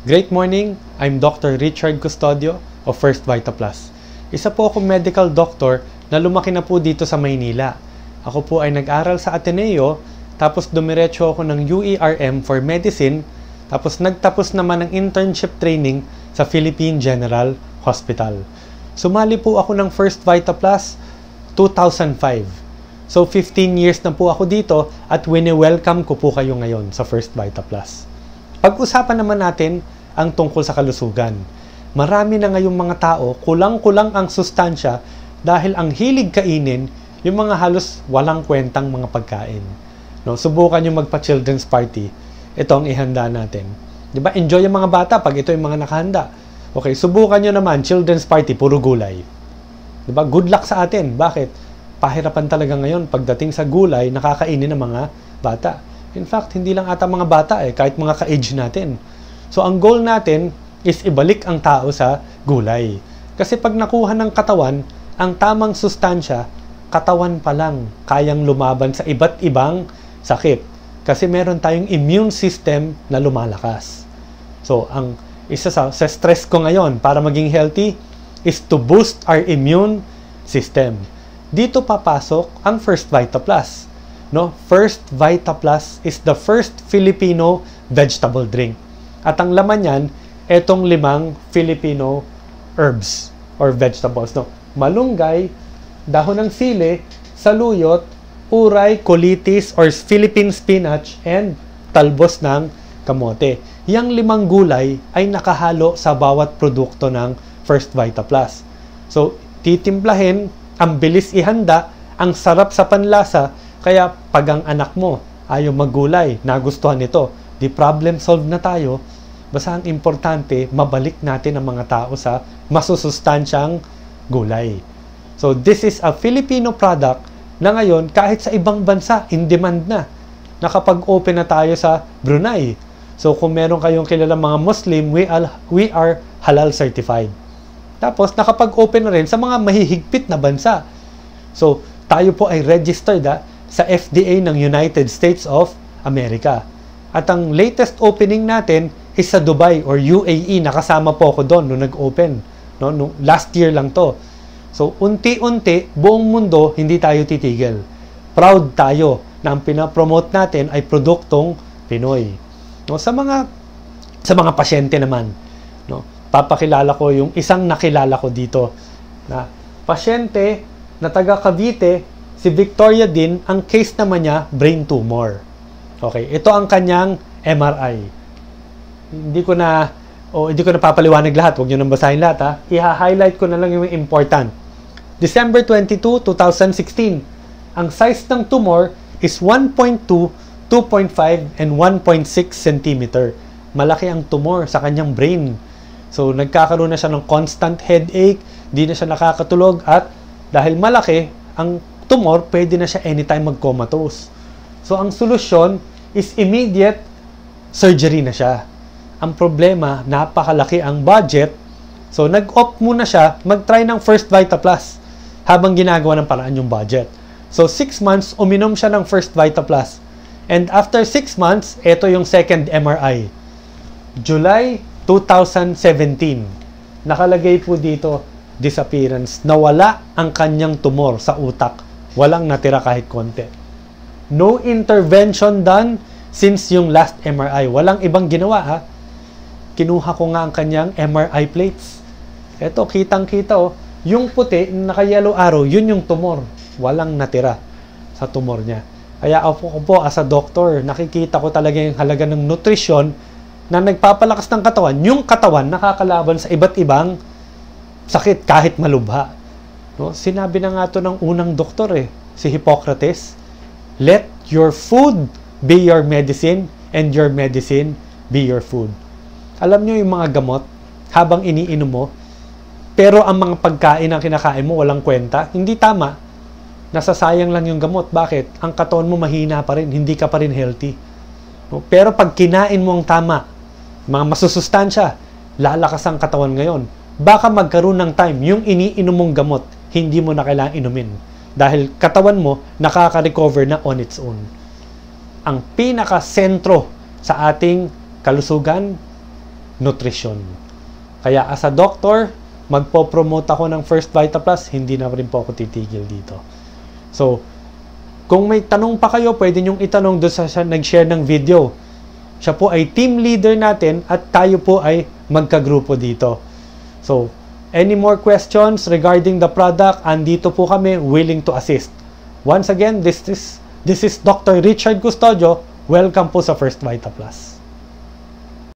Great morning, I'm Dr. Richard Custodio of First Vita Plus. Isa po akong medical doctor na lumaki na po dito sa Maynila. Ako po ay nag-aral sa Ateneo, tapos dumiretso ako ng UERM for medicine, tapos nagtapos naman ng internship training sa Philippine General Hospital. Sumali po ako ng First Vita Plus 2005. So 15 years na po ako dito at wini-welcome ko po kayo ngayon sa First Vita Plus. Pag-usapan naman natin ang tungkol sa kalusugan. Marami na ngayong mga tao, kulang-kulang ang sustansya dahil ang hilig kainin yung mga halos walang kwentang mga pagkain. No, subukan nyo magpa-children's party. Ito ang ihanda natin. Diba? Enjoy yung mga bata pag ito yung mga nakahanda. Okay, subukan nyo naman, children's party, puro gulay. Diba? Good luck sa atin. Bakit? Pahirapan talaga ngayon pagdating sa gulay, nakakainin ng mga bata. In fact, hindi lang ata mga bata kahit mga ka-age natin. So, ang goal natin is ibalik ang tao sa gulay. Kasi pag nakuha ng katawan, ang tamang sustansya, katawan pa lang kayang lumaban sa iba't ibang sakit. Kasi meron tayong immune system na lumalakas. So, ang isa sa stress ko ngayon para maging healthy is to boost our immune system. Dito papasok ang First Vita Plus. No? First Vita Plus is the first Filipino vegetable drink. At ang laman niyan, etong 5 Filipino herbs or vegetables. No? Malunggay, dahon ng sili, saluyot, uray, colitis or Philippine spinach, and talbos ng kamote. Yang 5 gulay ay nakahalo sa bawat produkto ng First Vita Plus. So, titimplahin, ang bilis ihanda, ang sarap sa panlasa, kaya pag ang anak mo ayaw maggulay, nagustuhan nito, di problem solve na tayo. Basta ang importante, mabalik natin ang mga tao sa masusustansyang gulay. So, this is a Filipino product na ngayon, kahit sa ibang bansa, in demand na. Nakapag-open na tayo sa Brunei. So, kung meron kayong kilalang mga Muslim, we are halal certified. Tapos, nakapag-open na rin sa mga mahihigpit na bansa. So, tayo po ay registered sa FDA ng United States of America. At ang latest opening natin is sa Dubai or UAE. Nakasama po ako doon nung nag-open. No? Last year lang to. So, unti-unti, buong mundo, hindi tayo titigil. Proud tayo na ang pinapromote natin ay produktong Pinoy. No? Sa mga pasyente naman, no? Papakilala ko yung isang nakilala ko dito na pasyente na taga Cavite, si Victoria din, ang case naman niya, brain tumor. Okay, ito ang kanyang MRI. Hindi ko na papaliwanag lahat. Huwag nyo nang basahin lahat. I-highlight ko na lang yung important. December 22, 2016. Ang size ng tumor is 1.2, 2.5, and 1.6 cm. Malaki ang tumor sa kanyang brain. So, nagkakaroon na siya ng constant headache, di na siya nakakatulog, at dahil malaki, ang tumor, pwede na siya anytime mag-comatose. So, ang solusyon is immediate surgery na siya. Ang problema, napakalaki ang budget. So, nag-opt muna siya, mag-try ng First Vita Plus habang ginagawa ng paraan yung budget. So, 6 months, uminom siya ng First Vita Plus. And after 6 months, ito yung second MRI. July 2017. Nakalagay po dito, disappearance. Nawala ang kanyang tumor sa utak. Walang natira kahit konti. No intervention done since yung last MRI. Walang ibang ginawa Kinuha ko nga ang kanyang MRI plates. Ito, kitang-kita yung puti, naka-yellow arrow, yun yung tumor. Walang natira sa tumor niya. Kaya ako po as a doctor, nakikita ko talaga yung halaga ng nutrisyon na nagpapalakas ng katawan. Yung katawan nakakalaban sa iba't ibang sakit kahit malubha. No? Sinabi na nga to ng unang doktor si Hippocrates, let your food be your medicine and your medicine be your food. Alam nyo yung mga gamot habang iniinom mo, pero ang mga pagkain na kinakain mo walang kwenta, hindi tama. Nasasayang lang yung gamot. Bakit? Ang katawan mo mahina pa rin, hindi ka pa rin healthy. No? Pero pag kinain mo ang tama, mga masusustansya, lalakas ang katawan ngayon. Baka magkaroon ng time, yung iniinom mong gamot, hindi mo na kailangang inumin. Dahil katawan mo, nakaka-recover na on its own. Ang pinaka-sentro sa ating kalusugan, nutrition. Kaya as a doctor, magpo-promote ako ng First Vita Plus, hindi na rin po ako titigil dito. So, kung may tanong pa kayo, pwede nyong itanong doon sa nag-share ng video. Siya po ay team leader natin at tayo po ay magkagrupo dito. So, any more questions regarding the product, andito po kami willing to assist. Once again, this is Dr. Richard Custodio. Welcome po sa First Vita Plus.